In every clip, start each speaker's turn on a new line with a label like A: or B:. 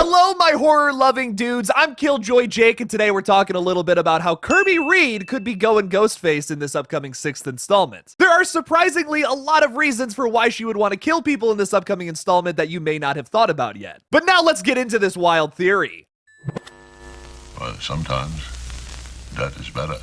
A: Hello, my horror-loving dudes. I'm Killjoy Jake, and today we're talking a little bit about how Kirby Reed could be going Ghostface in this upcoming 6th installment. There are surprisingly a lot of reasons for why she would want to kill people in this upcoming installment that you may not have thought about yet. But now let's get into this wild theory.
B: Well, sometimes that is better.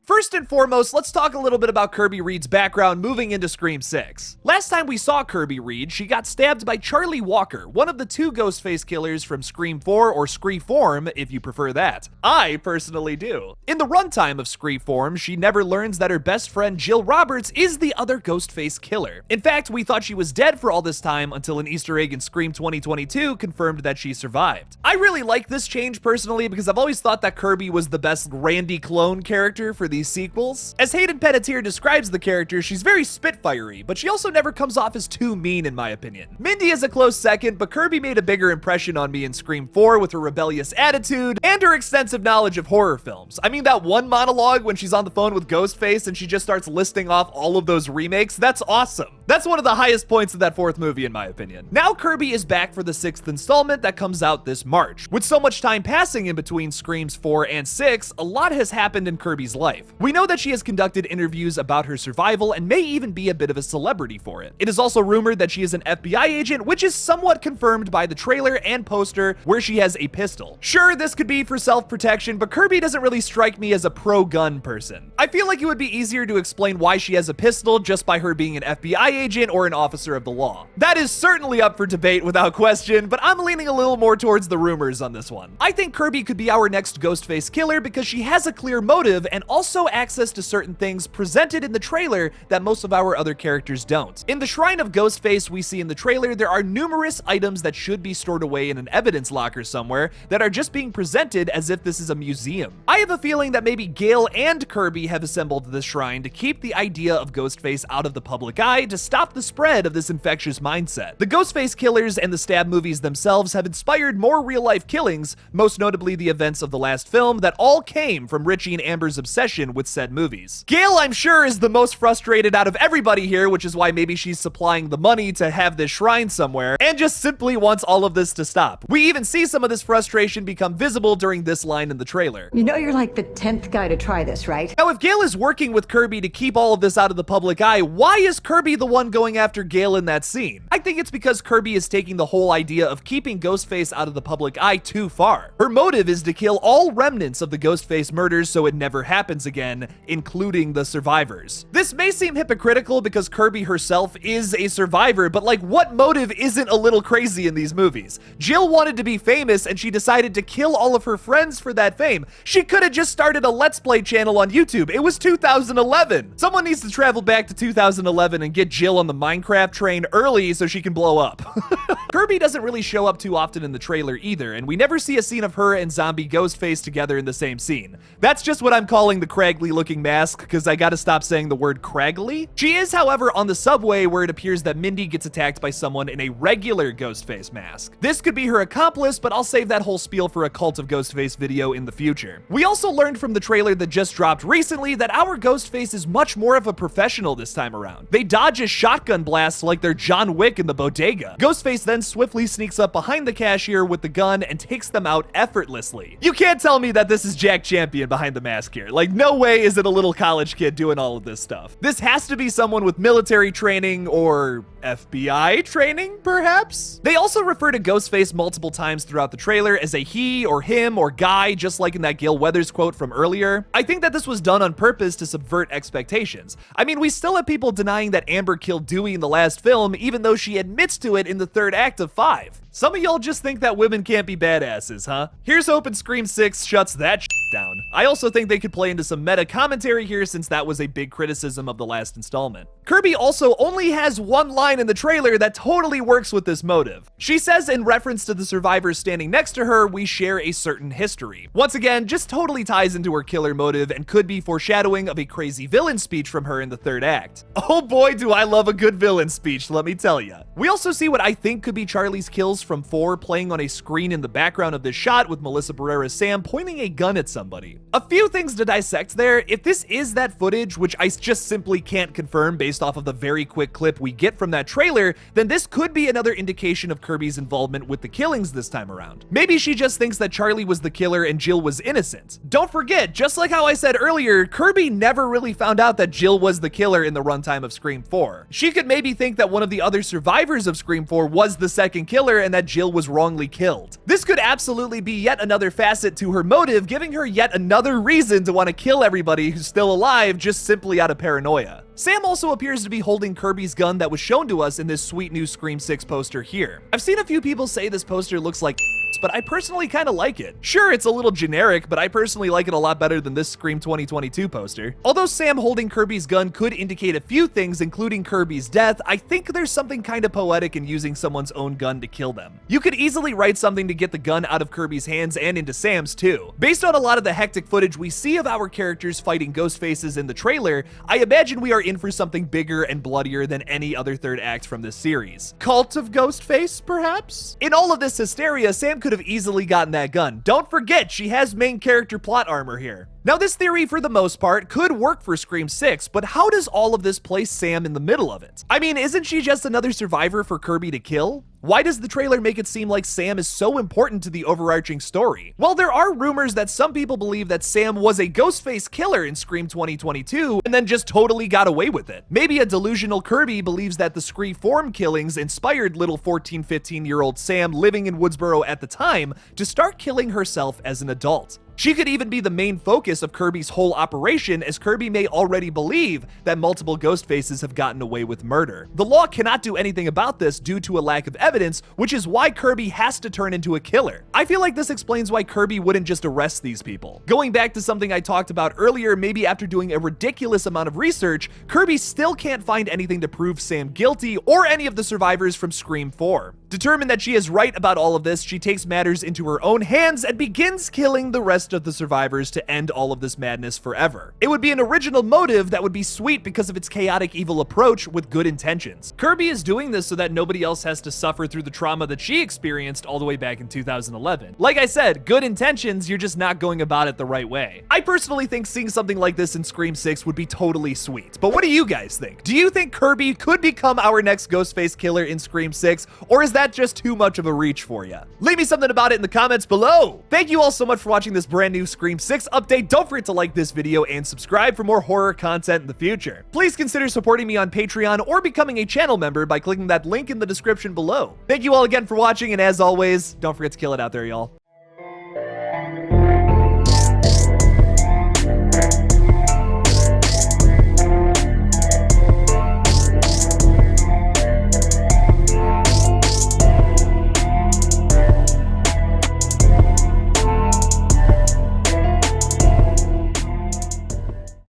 A: First and foremost, let's talk a little bit about Kirby Reed's background moving into Scream 6. Last time we saw Kirby Reed, she got stabbed by Charlie Walker, one of the two Ghostface killers from Scream 4 or Screeform, if you prefer that. I personally do. In the runtime of Screeform, she never learns that her best friend Jill Roberts is the other Ghostface killer. In fact, we thought she was dead for all this time until an Easter egg in Scream 2022 confirmed that she survived. I really like this change personally because I've always thought that Kirby was the best Randy clone character for these sequels. As Hayden Panettiere describes the character, she's very spitfirey, but she also never comes off as too mean in my opinion. Mindy is a close second, but Kirby made a bigger impression on me in Scream 4 with her rebellious attitude and her extensive knowledge of horror films. I mean, that one monologue when she's on the phone with Ghostface and she just starts listing off all of those remakes, that's awesome. That's one of the highest points of that fourth movie in my opinion. Now Kirby is back for the 6th installment that comes out this March. With so much time passing in between Screams 4 and 6, a lot has happened in Kirby's life. We know that she has conducted interviews about her survival and may even be a bit of a celebrity for it. It is also rumored that she is an FBI agent, which is somewhat confirmed by the trailer and poster where she has a pistol. Sure, this could be for self-protection, but Kirby doesn't really strike me as a pro-gun person. I feel like it would be easier to explain why she has a pistol just by her being an FBI agent or an officer of the law. That is certainly up for debate without question, but I'm leaning a little more towards the rumors on this one. I think Kirby could be our next Ghostface killer because she has a clear motive and also access to certain things presented in the trailer that most of our other characters don't. In the Shrine of Ghostface we see in the trailer, there are numerous items that should be stored away in an evidence locker somewhere that are just being presented as if this is a museum. I have a feeling that maybe Gale and Kirby have assembled this shrine to keep the idea of Ghostface out of the public eye to stop the spread of this infectious mindset. The Ghostface killers and the stab movies themselves have inspired more real-life killings, most notably the events of the last film that all came from Richie and Amber's obsession with said movies. Gale, I'm sure, is the most frustrated out of everybody here, which is why maybe she's supplying the money to have this shrine somewhere, and just simply wants all of this to stop. We even see some of this frustration become visible during this line in the trailer.
C: You know you're like the 10th guy to try this, right?
A: Now, if Gale is working with Kirby to keep all of this out of the public eye, why is Kirby the one going after Gale in that scene? I think it's because Kirby is taking the whole idea of keeping Ghostface out of the public eye too far. Her motive is to kill all remnants of the Ghostface murders so it never happens again, including the survivors. This may seem hypocritical because Kirby herself is a survivor, but like, what motive isn't a little crazy in these movies? Jill wanted to be famous and she decided to kill all of her friends for that fame. She could have just started a Let's Play channel on YouTube. It was 2011. Someone needs to travel back to 2011 and get Jill on the Minecraft train early so she can blow up. Kirby doesn't really show up too often in the trailer either, and we never see a scene of her and zombie Ghostface together in the same scene. That's just what I'm calling the Craggly looking mask, because I gotta stop saying the word Craggly. She is, however, on the subway where it appears that Mindy gets attacked by someone in a regular Ghostface mask. This could be her accomplice, but I'll save that whole spiel for a Cult of Ghostface video in the future. We also learned from the trailer that just dropped recently that our Ghostface is much more of a professional this time around. They dodge a shotgun blast like they're John Wick in the bodega. Ghostface then swiftly sneaks up behind the cashier with the gun and takes them out effortlessly. You can't tell me that this is Jack Champion behind the mask here. Like, no way is it a little college kid doing all of this stuff. This has to be someone with military training or FBI training, perhaps? They also refer to Ghostface multiple times throughout the trailer as a he or him or guy, just like in that Gale Weathers quote from earlier. I think that this was done on purpose to subvert expectations. I mean, we still have people denying that Amber killed Dewey in the last film, even though she admits to it in the 3rd act of 5. Some of y'all just think that women can't be badasses, huh? Here's hoping Scream 6 shuts that down. I also think they could play into some meta commentary here since that was a big criticism of the last installment. Kirby also only has one line in the trailer that totally works with this motive. She says in reference to the survivors standing next to her, we share a certain history. Once again, just totally ties into her killer motive and could be foreshadowing of a crazy villain speech from her in the 3rd act. Oh boy, do I love a good villain speech, let me tell ya. We also see what I think could be Charlie's kills from 4 playing on a screen in the background of this shot with Melissa Barrera's Sam pointing a gun at someone. somebody. A few things to dissect there. If this is that footage, which I just simply can't confirm based off of the very quick clip we get from that trailer, then this could be another indication of Kirby's involvement with the killings this time around. Maybe she just thinks that Charlie was the killer and Jill was innocent. Don't forget, just like how I said earlier, Kirby never really found out that Jill was the killer in the runtime of Scream 4. She could maybe think that one of the other survivors of Scream 4 was the second killer and that Jill was wrongly killed. This could absolutely be yet another facet to her motive, giving her yet another reason to want to kill everybody who's still alive just simply out of paranoia. Sam also appears to be holding Kirby's gun that was shown to us in this sweet new Scream 6 poster here. I've seen a few people say this poster looks like but I personally kind of like it. Sure, it's a little generic, but I personally like it a lot better than this Scream 2022 poster. Although Sam holding Kirby's gun could indicate a few things, including Kirby's death, I think there's something kind of poetic in using someone's own gun to kill them. You could easily write something to get the gun out of Kirby's hands and into Sam's too. Based on a lot of the hectic footage we see of our characters fighting Ghostfaces in the trailer, I imagine we are in for something bigger and bloodier than any other third act from this series. Cult of Ghostface, perhaps? In all of this hysteria, Sam could have easily gotten that gun. Don't forget, she has main character plot armor here. Now, this theory, for the most part, could work for Scream 6, but how does all of this place Sam in the middle of it? I mean, isn't she just another survivor for Kirby to kill? Why does the trailer make it seem like Sam is so important to the overarching story? Well, there are rumors that some people believe that Sam was a Ghostface killer in Scream 2022 and then just totally got away with it. Maybe a delusional Kirby believes that the Scream killings inspired little 14, 15-year-old Sam living in Woodsboro at the time to start killing herself as an adult. She could even be the main focus of Kirby's whole operation, as Kirby may already believe that multiple Ghostfaces have gotten away with murder. The law cannot do anything about this due to a lack of evidence, which is why Kirby has to turn into a killer. I feel like this explains why Kirby wouldn't just arrest these people. Going back to something I talked about earlier, maybe after doing a ridiculous amount of research, Kirby still can't find anything to prove Sam guilty or any of the survivors from Scream 4. Determined that she is right about all of this, she takes matters into her own hands and begins killing the rest of the survivors to end all of this madness forever. It would be an original motive that would be sweet because of its chaotic evil approach with good intentions. Kirby is doing this so that nobody else has to suffer through the trauma that she experienced all the way back in 2011. Like I said, good intentions, you're just not going about it the right way. I personally think seeing something like this in Scream 6 would be totally sweet, but what do you guys think? Do you think Kirby could become our next Ghostface killer in Scream 6, or is that just too much of a reach for you? Leave me something about it in the comments below. Thank you all so much for watching this brand new Scream 6 update. Don't forget to like this video and subscribe for more horror content in the future. Please consider supporting me on Patreon or becoming a channel member by clicking that link in the description below. Thank you all again for watching, and as always, don't forget to kill it out there, y'all.